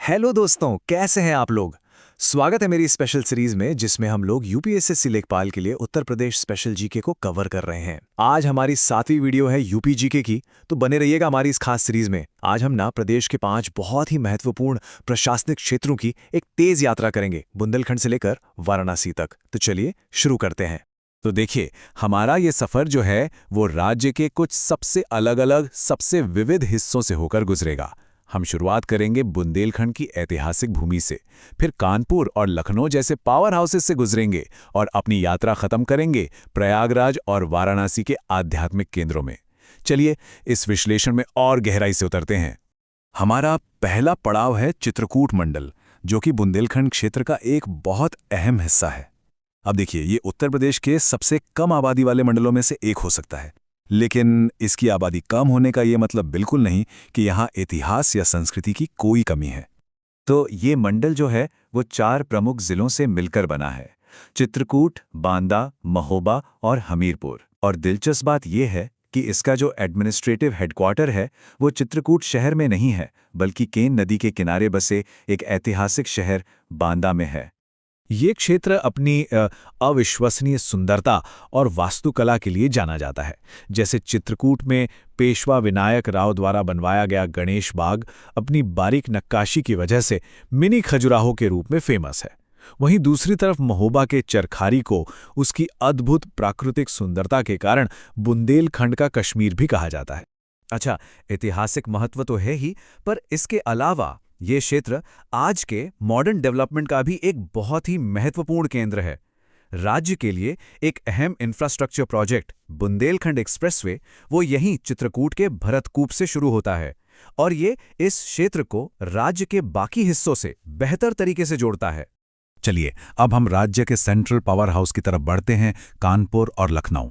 Hello दोस्तों, कैसे हैं आप लोग। स्वागत है मेरी स्पेशल सीरीज में जिसमें हम लोग यूपीएससी लेखपाल के लिए उत्तर प्रदेश स्पेशल जीके को कवर कर रहे हैं। आज हमारी 7वीं वीडियो है यूपी जीके की, तो बने रहिएगा हमारी इस खास सीरीज में। आज हम ना प्रदेश के 5 बहुत ही महत्वपूर्ण प्रशासनिक क्षेत्रों की एक तेज यात्रा करेंगे, बुंदेलखंड से लेकर वाराणसी तक। तो चलिए शुरू करते हैं। तो देखिए, हमारा ये सफर जो है वो राज्य के कुछ सबसे अलग अलग, सबसे विविध हिस्सों से होकर गुजरेगा। हम शुरुआत करेंगे बुंदेलखंड की ऐतिहासिक भूमि से, फिर कानपुर और लखनऊ जैसे पावर हाउसेस से गुजरेंगे और अपनी यात्रा खत्म करेंगे प्रयागराज और वाराणसी के आध्यात्मिक केंद्रों में। चलिए इस विश्लेषण में और गहराई से उतरते हैं। हमारा पहला पड़ाव है चित्रकूट मंडल, जो कि बुंदेलखंड क्षेत्र का एक बहुत अहम हिस्सा है। अब देखिए, ये उत्तर प्रदेश के सबसे कम आबादी वाले मंडलों में से एक हो सकता है, लेकिन इसकी आबादी कम होने का ये मतलब बिल्कुल नहीं कि यहाँ इतिहास या संस्कृति की कोई कमी है। तो ये मंडल जो है वो 4 प्रमुख जिलों से मिलकर बना है: चित्रकूट, बांदा, महोबा और हमीरपुर। और दिलचस्प बात यह है कि इसका जो एडमिनिस्ट्रेटिव हेडक्वार्टर है वो चित्रकूट शहर में नहीं है, बल्कि केन नदी के किनारे बसे एक ऐतिहासिक शहर बांदा में है। ये क्षेत्र अपनी अविश्वसनीय सुंदरता और वास्तुकला के लिए जाना जाता है। जैसे चित्रकूट में पेशवा विनायक राव द्वारा बनवाया गया गणेश बाग अपनी बारीक नक्काशी की वजह से मिनी खजुराहो के रूप में फेमस है। वहीं दूसरी तरफ महोबा के चरखारी को उसकी अद्भुत प्राकृतिक सुंदरता के कारण बुंदेलखंड का कश्मीर भी कहा जाता है। अच्छा, ऐतिहासिक महत्व तो है ही, पर इसके अलावा ये क्षेत्र आज के मॉडर्न डेवलपमेंट का भी एक बहुत ही महत्वपूर्ण केंद्र है। राज्य के लिए एक अहम इंफ्रास्ट्रक्चर प्रोजेक्ट बुंदेलखंड एक्सप्रेसवे वो यहीं चित्रकूट के भरतकूप से शुरू होता है और ये इस क्षेत्र को राज्य के बाकी हिस्सों से बेहतर तरीके से जोड़ता है। चलिए अब हम राज्य के सेंट्रल पावर हाउस की तरफ बढ़ते हैं, कानपुर और लखनऊ।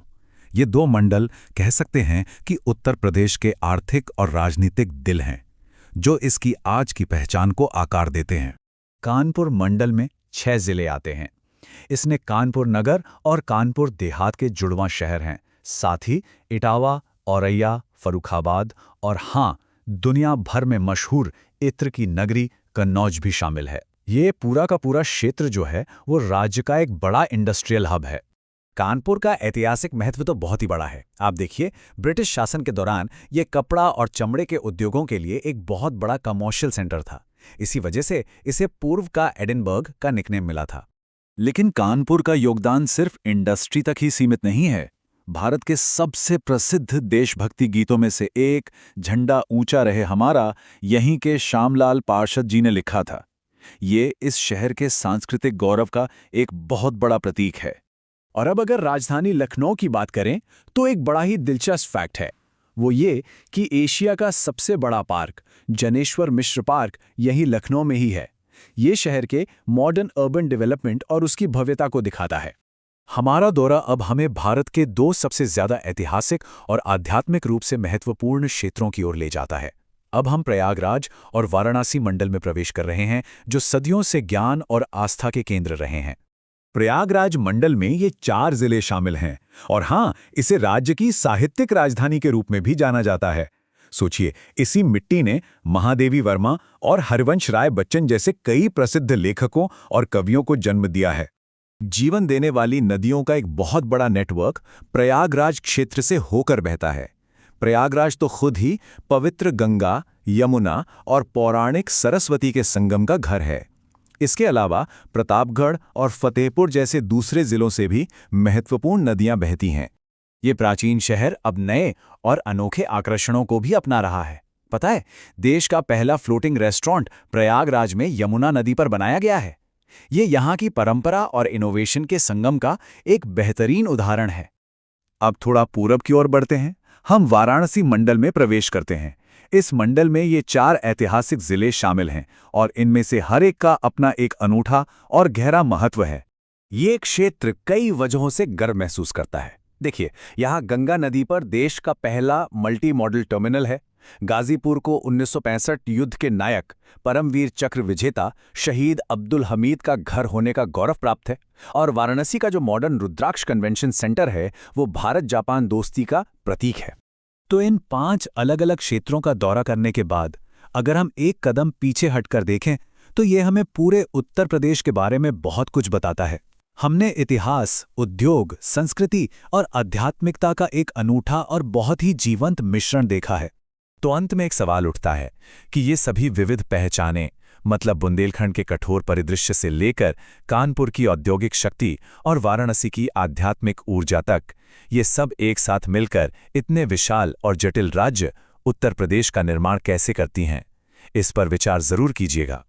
ये 2 मंडल कह सकते हैं कि उत्तर प्रदेश के आर्थिक और राजनीतिक दिल हैं, जो इसकी आज की पहचान को आकार देते हैं। कानपुर मंडल में 6 जिले आते हैं। इसने कानपुर नगर और कानपुर देहात के जुड़वां शहर हैं। साथ ही इटावा, औरैया, फर्रुखाबाद और हाँ, दुनिया भर में मशहूर इत्र की नगरी कन्नौज भी शामिल है। ये पूरा का पूरा क्षेत्र जो है वो राज्य का एक बड़ा इंडस्ट्रियल हब है। कानपुर का ऐतिहासिक महत्व तो बहुत ही बड़ा है। आप देखिए, ब्रिटिश शासन के दौरान ये कपड़ा और चमड़े के उद्योगों के लिए एक बहुत बड़ा कमर्शियल सेंटर था। इसी वजह से इसे पूर्व का एडिनबर्ग का निकनेम मिला था। लेकिन कानपुर का योगदान सिर्फ इंडस्ट्री तक ही सीमित नहीं है। भारत के सबसे प्रसिद्ध देशभक्ति गीतों में से एक, झंडा ऊंचा रहे हमारा, यहीं के श्यामलाल पार्षद जी ने लिखा था। ये इस शहर के सांस्कृतिक गौरव का एक बहुत बड़ा प्रतीक है। और अब अगर राजधानी लखनऊ की बात करें तो एक बड़ा ही दिलचस्प फैक्ट है, वो ये कि एशिया का सबसे बड़ा पार्क जनेश्वर मिश्र पार्क यही लखनऊ में ही है। ये शहर के मॉडर्न अर्बन डेवलपमेंट और उसकी भव्यता को दिखाता है। हमारा दौरा अब हमें भारत के 2 सबसे ज्यादा ऐतिहासिक और आध्यात्मिक रूप से महत्वपूर्ण क्षेत्रों की ओर ले जाता है। अब हम प्रयागराज और वाराणसी मंडल में प्रवेश कर रहे हैं, जो सदियों से ज्ञान और आस्था के केंद्र रहे हैं। प्रयागराज मंडल में ये 4 जिले शामिल हैं और हाँ, इसे राज्य की साहित्यिक राजधानी के रूप में भी जाना जाता है। सोचिए, इसी मिट्टी ने महादेवी वर्मा और हरिवंश राय बच्चन जैसे कई प्रसिद्ध लेखकों और कवियों को जन्म दिया है। जीवन देने वाली नदियों का एक बहुत बड़ा नेटवर्क प्रयागराज क्षेत्र से होकर बहता है। प्रयागराज तो खुद ही पवित्र गंगा, यमुना और पौराणिक सरस्वती के संगम का घर है। इसके अलावा प्रतापगढ़ और फतेहपुर जैसे दूसरे जिलों से भी महत्वपूर्ण नदियां बहती हैं। ये प्राचीन शहर अब नए और अनोखे आकर्षणों को भी अपना रहा है। पता है, देश का पहला फ्लोटिंग रेस्टोरेंट प्रयागराज में यमुना नदी पर बनाया गया है। ये यहाँ की परंपरा और इनोवेशन के संगम का एक बेहतरीन उदाहरण है। अब थोड़ा पूरब की ओर बढ़ते हैं। हम वाराणसी मंडल में प्रवेश करते हैं। इस मंडल में ये 4 ऐतिहासिक जिले शामिल हैं और इनमें से हर एक का अपना एक अनूठा और गहरा महत्व है। ये क्षेत्र कई वजहों से गर्व महसूस करता है। देखिए, यहाँ गंगा नदी पर देश का पहला मल्टी मॉडल टर्मिनल है। गाजीपुर को 1965 युद्ध के नायक, परमवीर चक्र विजेता शहीद अब्दुल हमीद का घर होने का गौरव प्राप्त है। और वाराणसी का जो मॉडर्न रुद्राक्ष कन्वेंशन सेंटर है वो भारत जापान दोस्ती का प्रतीक है। तो इन 5 अलग अलग क्षेत्रों का दौरा करने के बाद अगर हम एक कदम पीछे हटकर देखें तो ये हमें पूरे उत्तर प्रदेश के बारे में बहुत कुछ बताता है। हमने इतिहास, उद्योग, संस्कृति और आध्यात्मिकता का एक अनूठा और बहुत ही जीवंत मिश्रण देखा है। तो अंत में एक सवाल उठता है कि ये सभी विविध पहचानें, मतलब बुंदेलखंड के कठोर परिदृश्य से लेकर कानपुर की औद्योगिक शक्ति और वाराणसी की आध्यात्मिक ऊर्जा तक, ये सब एक साथ मिलकर इतने विशाल और जटिल राज्य उत्तर प्रदेश का निर्माण कैसे करती हैं, इस पर विचार जरूर कीजिएगा।